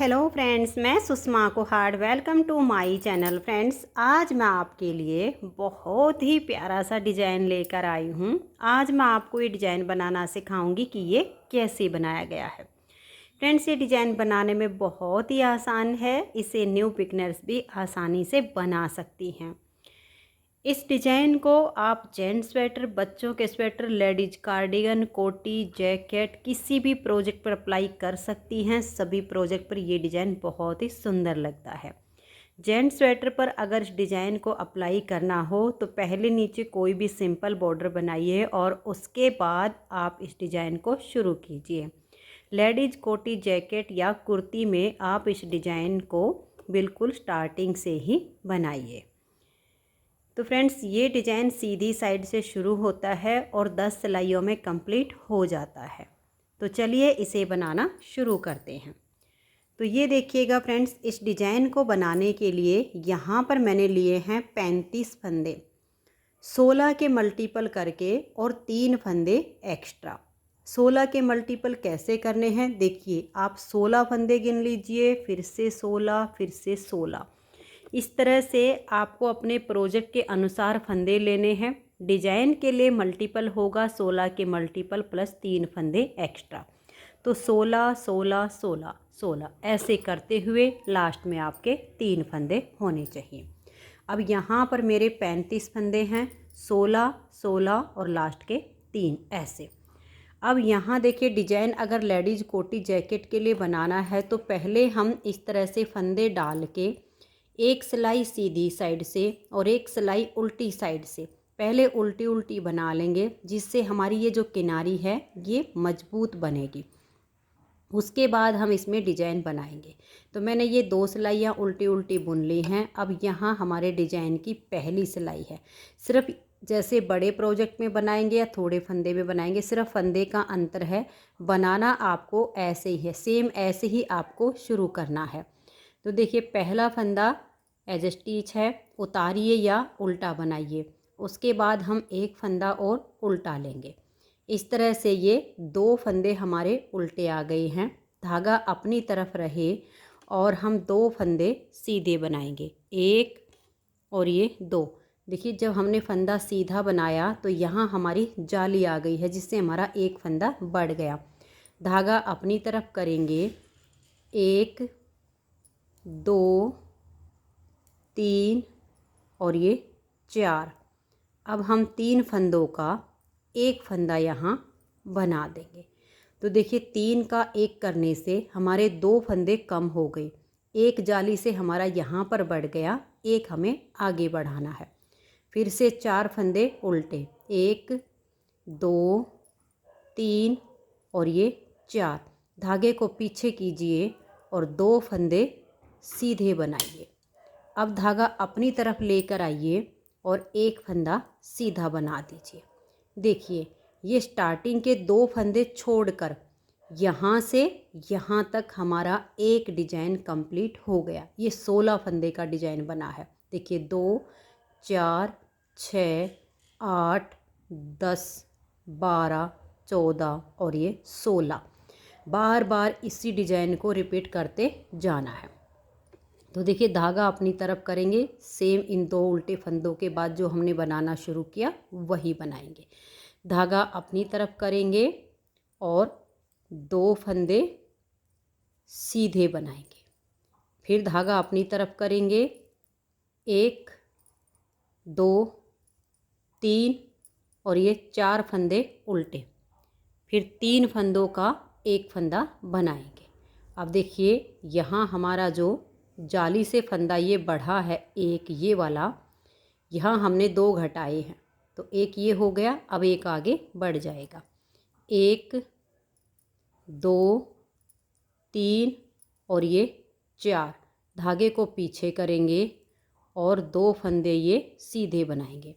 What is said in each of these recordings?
Hello friends, मैं Sushma Kuhad. Welcome to my channel. Friends, आज मैं आपके लिए बहुत ही प्यारा सा डिज़ाइन लेकर आई हूँ। आज मैं आपको ये डिज़ाइन बनाना सिखाऊंगी कि ये कैसे बनाया गया है। फ्रेंड्स, ये डिज़ाइन बनाने में बहुत ही आसान है। इसे न्यू बिगनर्स भी आसानी से बना सकती हैं। इस डिज़ाइन को आप जेंट्स स्वेटर, बच्चों के स्वेटर, लेडीज कार्डिगन, कोटी, जैकेट किसी भी प्रोजेक्ट पर अप्लाई कर सकती हैं। सभी प्रोजेक्ट पर ये डिज़ाइन बहुत ही सुंदर लगता है। जेंट्स स्वेटर पर अगर इस डिज़ाइन को अप्लाई करना हो तो पहले नीचे कोई भी सिंपल बॉर्डर बनाइए और उसके बाद आप इस डिज़ाइन को शुरू कीजिए। लेडीज कोटी, जैकेट या कुर्ती में आप इस डिज़ाइन को बिल्कुल स्टार्टिंग से ही बनाइए। तो फ्रेंड्स, ये डिज़ाइन सीधी साइड से शुरू होता है और 10 सिलाइयों में कंप्लीट हो जाता है। तो चलिए इसे बनाना शुरू करते हैं। तो ये देखिएगा फ्रेंड्स, इस डिज़ाइन को बनाने के लिए यहाँ पर मैंने लिए हैं 35 फंदे, 16 के मल्टीपल करके और 3 फंदे एक्स्ट्रा। 16 के मल्टीपल कैसे करने हैं देखिए, आप 16 फंदे गिन लीजिए, फिर से 16, फिर से 16। इस तरह से आपको अपने प्रोजेक्ट के अनुसार फंदे लेने हैं। डिज़ाइन के लिए मल्टीपल होगा 16 के मल्टीपल प्लस 3 फंदे एक्स्ट्रा। तो 16, 16, 16, 16 ऐसे करते हुए लास्ट में आपके 3 फंदे होने चाहिए। अब यहाँ पर मेरे 35 फंदे हैं, 16, 16 और लास्ट के 3 ऐसे। अब यहाँ देखिए, डिज़ाइन अगर लेडीज़ कोटी जैकेट के लिए बनाना है तो पहले हम इस तरह से फंदे डाल के एक सिलाई सीधी साइड से और एक सिलाई उल्टी साइड से पहले उल्टी उल्टी बना लेंगे, जिससे हमारी ये जो किनारी है ये मजबूत बनेगी। उसके बाद हम इसमें डिज़ाइन बनाएंगे। तो मैंने ये 2 सिलाइयाँ उल्टी उल्टी बुन ली हैं। अब यहाँ हमारे डिज़ाइन की पहली सिलाई है। सिर्फ जैसे बड़े प्रोजेक्ट में बनाएंगे या थोड़े फंदे में बनाएंगे, सिर्फ फंदे का अंतर है। बनाना आपको ऐसे ही है, सेम ऐसे ही आपको शुरू करना है। तो देखिए, पहला फंदा एज स्टिच है, उतारिए या उल्टा बनाइए। उसके बाद हम एक फंदा और उल्टा लेंगे। इस तरह से ये 2 फंदे हमारे उल्टे आ गए हैं। धागा अपनी तरफ रहे और हम 2 फंदे सीधे बनाएंगे, 1 और ये 2। देखिए, जब हमने फंदा सीधा बनाया तो यहाँ हमारी जाली आ गई है, जिससे हमारा एक फंदा बढ़ गया। धागा अपनी तरफ करेंगे, 1, 2, 3 और ये 4। अब हम 3 फंदों का एक फंदा यहाँ बना देंगे। तो देखिए, 3 का 1 करने से हमारे 2 फंदे कम हो गए। एक जाली से हमारा यहाँ पर बढ़ गया, एक हमें आगे बढ़ाना है। फिर से 4 फंदे उल्टे, 1, 2, 3 और ये 4। धागे को पीछे कीजिए और 2 फंदे सीधे बनाइए। अब धागा अपनी तरफ लेकर आइए और एक फंदा सीधा बना दीजिए। देखिए, ये स्टार्टिंग के 2 फंदे छोड़कर यहाँ से यहाँ तक हमारा एक डिजाइन कंप्लीट हो गया। ये 16 फंदे का डिजाइन बना है। देखिए, 2, 4, 6, 8, 10, 12, 14 और ये 16। बार बार इसी डिजाइन को रिपीट करते जाना है। तो देखिए, धागा अपनी तरफ करेंगे, सेम इन 2 उल्टे फंदों के बाद जो हमने बनाना शुरू किया वही बनाएंगे। धागा अपनी तरफ करेंगे और 2 फंदे सीधे बनाएंगे। फिर धागा अपनी तरफ करेंगे, 1, 2, 3 और ये 4 फंदे उल्टे। फिर 3 फंदों का एक फंदा बनाएंगे। अब देखिए, यहाँ हमारा जो जाली से फंदा ये बढ़ा है, एक ये वाला, यहाँ हमने 2 घटाए हैं तो एक ये हो गया। अब एक आगे बढ़ जाएगा, 1, 2, 3 और ये 4। धागे को पीछे करेंगे और 2 फंदे ये सीधे बनाएंगे।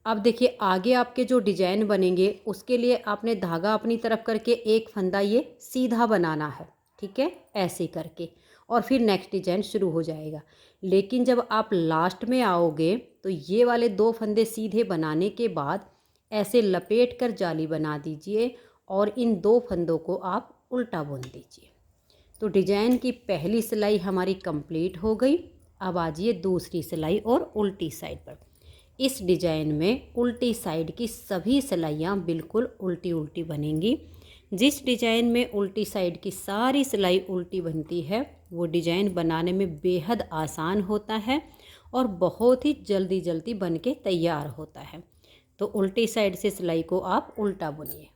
अब देखिए, आगे आपके जो डिजाइन बनेंगे उसके लिए आपने धागा अपनी तरफ करके एक फंदा ये सीधा बनाना है, ठीक है, ऐसे करके, और फिर नेक्स्ट डिजाइन शुरू हो जाएगा। लेकिन जब आप लास्ट में आओगे तो ये वाले 2 फंदे सीधे बनाने के बाद ऐसे लपेट कर जाली बना दीजिए और इन 2 फंदों को आप उल्टा बुन दीजिए। तो डिजाइन की पहली सिलाई हमारी कंप्लीट हो गई। अब आ जाइए दूसरी सिलाई और उल्टी साइड पर। इस डिजाइन में उल्टी साइड की सभी सिलाइयाँ बिल्कुल उल्टी उल्टी बनेंगी। जिस डिजाइन में उल्टी साइड की सारी सिलाई उल्टी बनती है वो डिजाइन बनाने में बेहद आसान होता है और बहुत ही जल्दी जल्दी बन के तैयार होता है। तो उल्टी साइड से सिलाई को आप उल्टा बुनिए।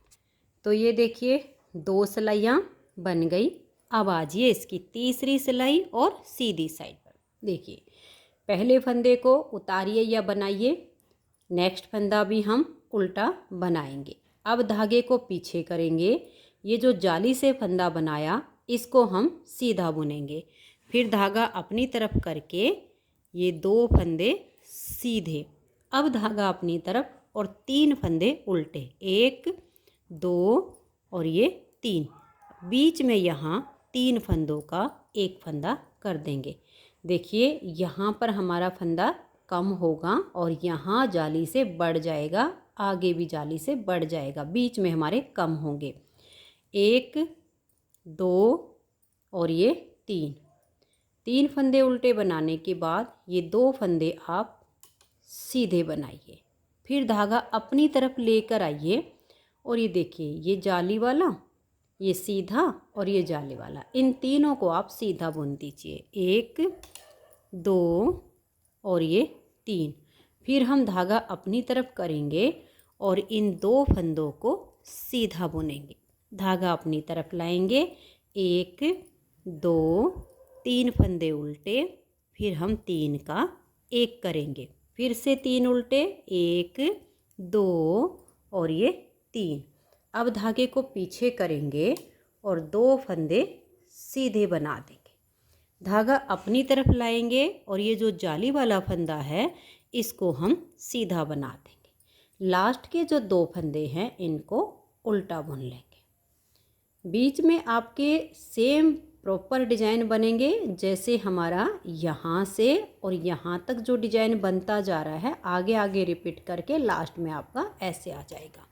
तो ये देखिए 2 सिलाइयाँ बन गई। अब आ जाइए इसकी तीसरी सिलाई और सीधी साइड पर। देखिए पहले फंदे को उतारिए या बनाइए, नेक्स्ट फंदा भी हम उल्टा बनाएंगे। अब धागे को पीछे करेंगे, ये जो जाली से फंदा बनाया इसको हम सीधा बुनेंगे। फिर धागा अपनी तरफ करके ये 2 फंदे सीधे, अब धागा अपनी तरफ और 3 फंदे उल्टे, 1 2 और ये 3। बीच में यहाँ 3 फंदों का एक फंदा कर देंगे। देखिए यहाँ पर हमारा फंदा कम होगा और यहाँ जाली से बढ़ जाएगा, आगे भी जाली से बढ़ जाएगा, बीच में हमारे कम होंगे। 1 2 और ये 3 फंदे उल्टे बनाने के बाद ये 2 फंदे आप सीधे बनाइए। फिर धागा अपनी तरफ लेकर आइए और ये देखिए ये जाली वाला, ये सीधा और ये जाली वाला, इन तीनों को आप सीधा बुन दीजिए। 1 2 और ये 3। फिर हम धागा अपनी तरफ करेंगे और इन 2 फंदों को सीधा बुनेंगे। धागा अपनी तरफ लाएंगे, 1 2 3 फंदे उल्टे, फिर हम 3 का एक करेंगे, फिर से 3 उल्टे, 1 2 और ये 3। अब धागे को पीछे करेंगे और 2 फंदे सीधे बना देंगे। धागा अपनी तरफ लाएंगे और ये जो जाली वाला फंदा है इसको हम सीधा बना देंगे। लास्ट के जो 2 फंदे हैं इनको उल्टा बुन लेंगे। बीच में आपके सेम प्रॉपर डिजाइन बनेंगे जैसे हमारा यहाँ से और यहाँ तक जो डिजाइन बनता जा रहा है, आगे आगे रिपीट करके लास्ट में आपका ऐसे आ जाएगा।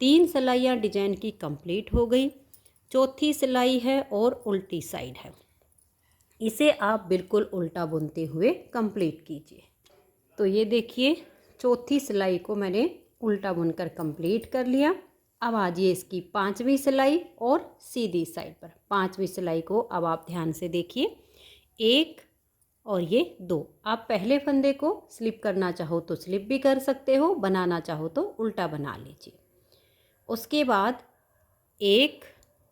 3 सिलाइयाँ डिजाइन की कंप्लीट हो गई। चौथी सिलाई है और उल्टी साइड है, इसे आप बिल्कुल उल्टा बुनते हुए कंप्लीट कीजिए। तो ये देखिए चौथी सिलाई को मैंने उल्टा बुनकर कंप्लीट कर लिया। अब आ जाइए इसकी 5वीं सिलाई और सीधी साइड पर। 5वीं सिलाई को अब आप ध्यान से देखिए, 1 और ये 2। आप पहले फंदे को स्लिप करना चाहो तो स्लिप भी कर सकते हो, बनाना चाहो तो उल्टा बना लीजिए। उसके बाद 1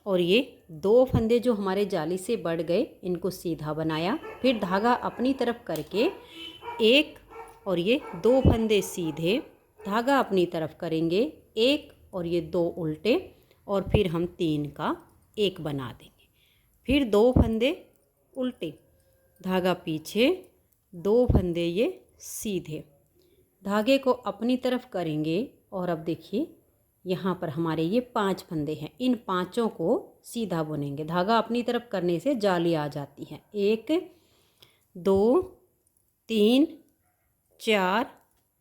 और ये 2 फंदे जो हमारे जाली से बढ़ गए इनको सीधा बनाया। फिर धागा अपनी तरफ करके 1 और ये 2 फंदे सीधे, धागा अपनी तरफ करेंगे, 1 और ये 2 उल्टे, और फिर हम 3 का एक बना देंगे। फिर 2 फंदे उल्टे, धागा पीछे, 2 फंदे ये सीधे, धागे को अपनी तरफ करेंगे और अब देखिए यहाँ पर हमारे ये 5 फंदे हैं, इन 5 को सीधा बुनेंगे। धागा अपनी तरफ करने से जाली आ जाती है। 1 2 3 4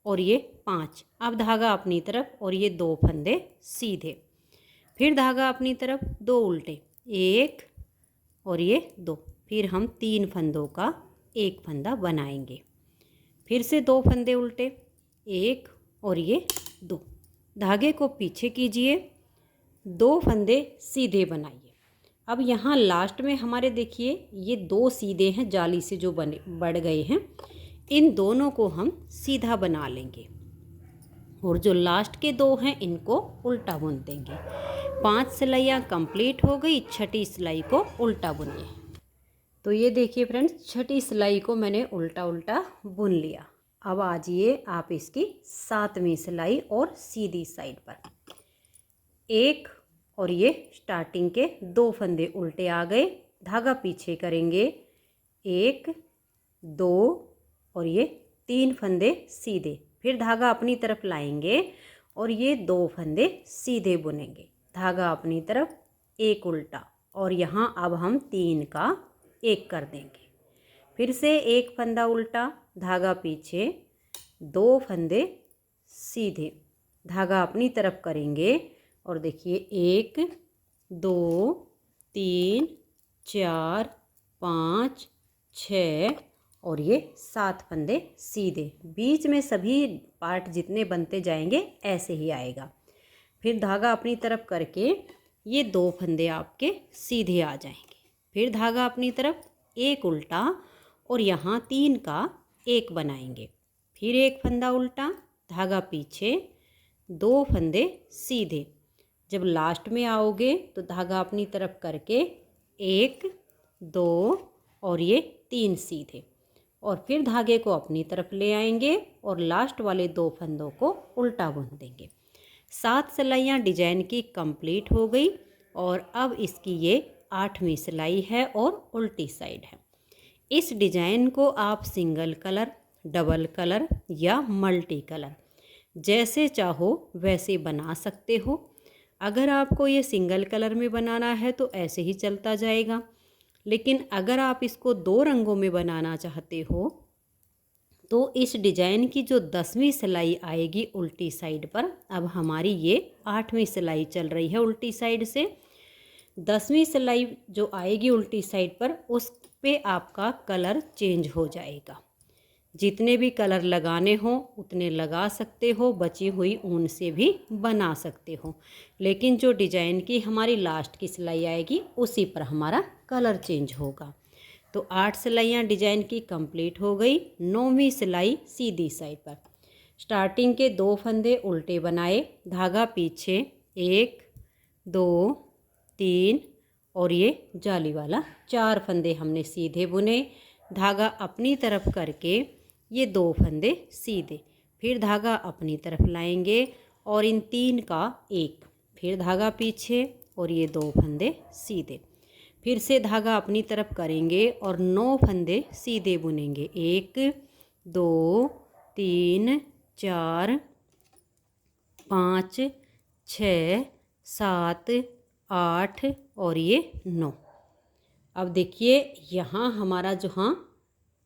और ये 5। अब धागा अपनी तरफ और ये 2 फंदे सीधे, फिर धागा अपनी तरफ, 2 उल्टे, 1 और ये 2। फिर हम 3 फंदों का एक फंदा बनाएंगे। फिर से 2 फंदे उल्टे, 1 और ये 2। धागे को पीछे कीजिए, 2 फंदे सीधे बनाइए। अब यहाँ लास्ट में हमारे देखिए ये 2 सीधे हैं जाली से जो बने बढ़ गए हैं, इन दोनों को हम सीधा बना लेंगे और जो लास्ट के 2 हैं इनको उल्टा बुन देंगे। 5 सिलाइयाँ कंप्लीट हो गई। छठी सिलाई को उल्टा बुनिए। तो ये देखिए फ्रेंड्स, छठी सिलाई को मैंने उल्टा उल्टा बुन लिया। अब आ जाइए आप इसकी 7वीं सिलाई और सीधी साइड पर। 1 और ये स्टार्टिंग के 2 फंदे उल्टे आ गए, धागा पीछे करेंगे, 1 2 और ये 3 फंदे सीधे, फिर धागा अपनी तरफ लाएंगे और ये 2 फंदे सीधे बुनेंगे। धागा अपनी तरफ, 1 उल्टा, और यहाँ अब हम 3 का एक कर देंगे। फिर से 1 फंदा उल्टा, धागा पीछे, 2 फंदे सीधे, धागा अपनी तरफ करेंगे और देखिए 1 2 3 4 5 6 और ये 7 फंदे सीधे। बीच में सभी पार्ट जितने बनते जाएंगे ऐसे ही आएगा। फिर धागा अपनी तरफ करके ये 2 फंदे आपके सीधे आ जाएंगे। फिर धागा अपनी तरफ एक उल्टा और यहाँ 3 का एक बनाएंगे। फिर एक फंदा उल्टा, धागा पीछे, 2 फंदे सीधे। जब लास्ट में आओगे तो धागा अपनी तरफ करके 1 2 और ये 3 सीधे, और फिर धागे को अपनी तरफ ले आएंगे और लास्ट वाले 2 फंदों को उल्टा बुन देंगे। 7 सिलाइयाँ डिजाइन की कंप्लीट हो गई और अब इसकी ये 8वीं सिलाई है और उल्टी साइड है। इस डिजाइन को आप सिंगल कलर, डबल कलर या मल्टी कलर जैसे चाहो वैसे बना सकते हो। अगर आपको ये सिंगल कलर में बनाना है तो ऐसे ही चलता जाएगा, लेकिन अगर आप इसको 2 रंगों में बनाना चाहते हो तो इस डिजाइन की जो 10वीं सिलाई आएगी उल्टी साइड पर, अब हमारी ये 8वीं सिलाई चल रही है उल्टी साइड से, 10वीं सिलाई जो आएगी उल्टी साइड पर उस पे आपका कलर चेंज हो जाएगा। जितने भी कलर लगाने हो उतने लगा सकते हो, बची हुई ऊन से भी बना सकते हो, लेकिन जो डिजाइन की हमारी लास्ट की सिलाई आएगी उसी पर हमारा कलर चेंज होगा। तो 8 सिलाइयाँ डिजाइन की कंप्लीट हो गई। 9वीं सिलाई सीधी साइड पर स्टार्टिंग के 2 फंदे उल्टे बनाए, धागा पीछे, 1 2 3 और ये जाली वाला 4 फंदे हमने सीधे बुने। धागा अपनी तरफ करके ये 2 फंदे सीधे, फिर धागा अपनी तरफ लाएंगे और इन 3 का एक, फिर धागा पीछे और ये 2 फंदे सीधे, फिर से धागा अपनी तरफ करेंगे और 9 फंदे सीधे बुनेंगे। 1 2 3 4 5 6 7 8 और ये 9। अब देखिए यहाँ हमारा जो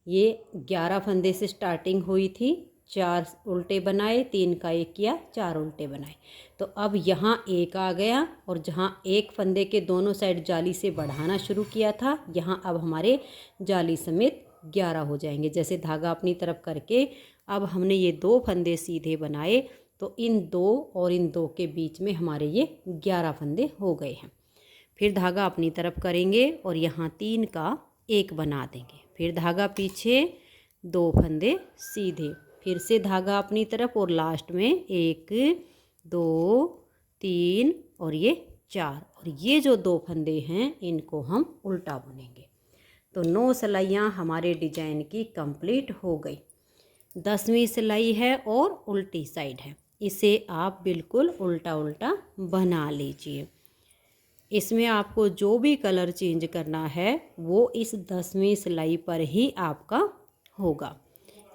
ये 11 फंदे से स्टार्टिंग हुई थी, 4 उल्टे बनाए, 3 का एक किया, 4 उल्टे बनाए। तो अब यहाँ एक आ गया और जहाँ एक फंदे के दोनों साइड जाली से बढ़ाना शुरू किया था, यहाँ अब हमारे जाली समेत 11 हो जाएंगे। जैसे धागा अपनी तरफ करके अब हमने ये 2 फंदे सीधे बनाए तो इन 2 और इन 2 के बीच में हमारे ये 11 फंदे हो गए हैं। फिर धागा अपनी तरफ करेंगे और यहाँ 3 का एक बना देंगे, फिर धागा पीछे, 2 फंदे सीधे, फिर से धागा अपनी तरफ और लास्ट में 1 2 3 और ये 4, और ये जो 2 फंदे हैं इनको हम उल्टा बुनेंगे। तो 9 सिलाइयाँ हमारे डिजाइन की कंप्लीट हो गई। 10वीं सिलाई है और उल्टी साइड है, इसे आप बिल्कुल उल्टा उल्टा बना लीजिए। इसमें आपको जो भी कलर चेंज करना है वो इस 10वीं सिलाई पर ही आपका होगा।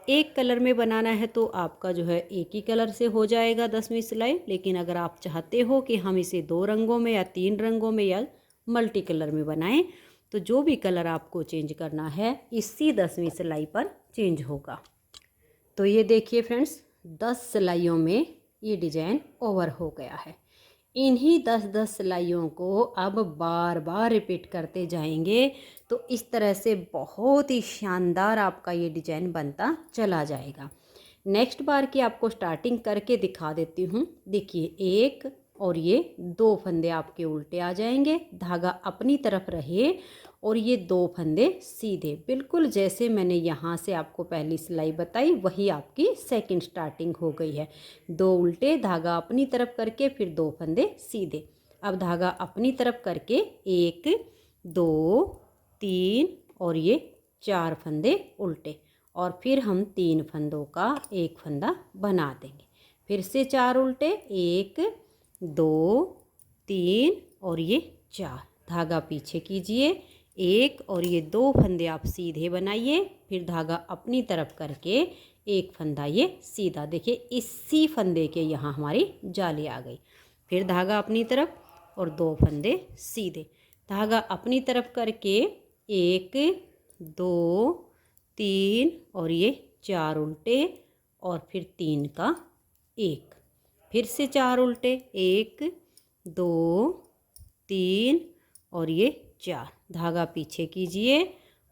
एक कलर में बनाना है तो आपका जो है एक ही कलर से हो जाएगा 10वीं सिलाई, लेकिन अगर आप चाहते हो कि हम इसे 2 रंगों में या 3 रंगों में या मल्टी कलर में बनाएं तो जो भी कलर आपको चेंज करना है इसी 10वीं सिलाई पर चेंज होगा। तो ये देखिए फ्रेंड्स, 10 सिलाइयों में ये डिजाइन ओवर हो गया है। इन्हीं 10-10 सिलाइयों को अब बार बार रिपीट करते जाएंगे तो इस तरह से बहुत ही शानदार आपका ये डिजाइन बनता चला जाएगा। नेक्स्ट बार की आपको स्टार्टिंग करके दिखा देती हूँ। देखिए 1 और ये 2 फंदे आपके उल्टे आ जाएंगे, धागा अपनी तरफ रहे और ये 2 फंदे सीधे, बिल्कुल जैसे मैंने यहाँ से आपको पहली सिलाई बताई वही आपकी सेकंड स्टार्टिंग हो गई है। 2 उल्टे, धागा अपनी तरफ करके फिर 2 फंदे सीधे। अब धागा अपनी तरफ करके 1 2 3 और ये 4 फंदे उल्टे, और फिर हम 3 फंदों का एक फंदा बना देंगे। फिर से 4 उल्टे, 1 2 3 और ये 4, धागा पीछे कीजिए, 1 और ये 2 फंदे आप सीधे बनाइए, फिर धागा अपनी तरफ करके एक फंदा ये सीधा। देखिए इसी फंदे के यहाँ हमारी जाली आ गई। फिर धागा अपनी तरफ और 2 फंदे सीधे, धागा अपनी तरफ करके 1 2 3 और ये 4 उल्टे और फिर 3 का एक, फिर से 4 उल्टे, 1 2 3 और ये 4, धागा पीछे कीजिए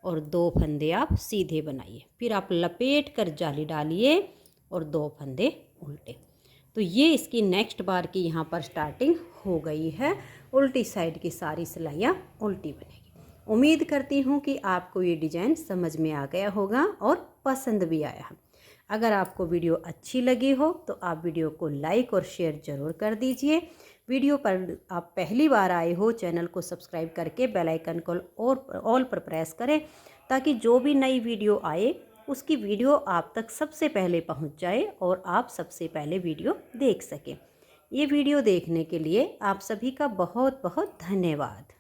और 2 फंदे आप सीधे बनाइए। फिर आप लपेट कर जाली डालिए और 2 फंदे उल्टे। तो ये इसकी नेक्स्ट बार की यहाँ पर स्टार्टिंग हो गई है। उल्टी साइड की सारी सिलाइयाँ उल्टी बनेगी। उम्मीद करती हूँ कि आपको ये डिज़ाइन समझ में आ गया होगा और पसंद भी आया है। अगर आपको वीडियो अच्छी लगी हो तो आप वीडियो को लाइक और शेयर ज़रूर कर दीजिए। वीडियो पर आप पहली बार आए हो, चैनल को सब्सक्राइब करके बेल आइकन को और ऑल पर प्रेस करें, ताकि जो भी नई वीडियो आए उसकी वीडियो आप तक सबसे पहले पहुंच जाए और आप सबसे पहले वीडियो देख सकें। ये वीडियो देखने के लिए आप सभी का बहुत बहुत धन्यवाद।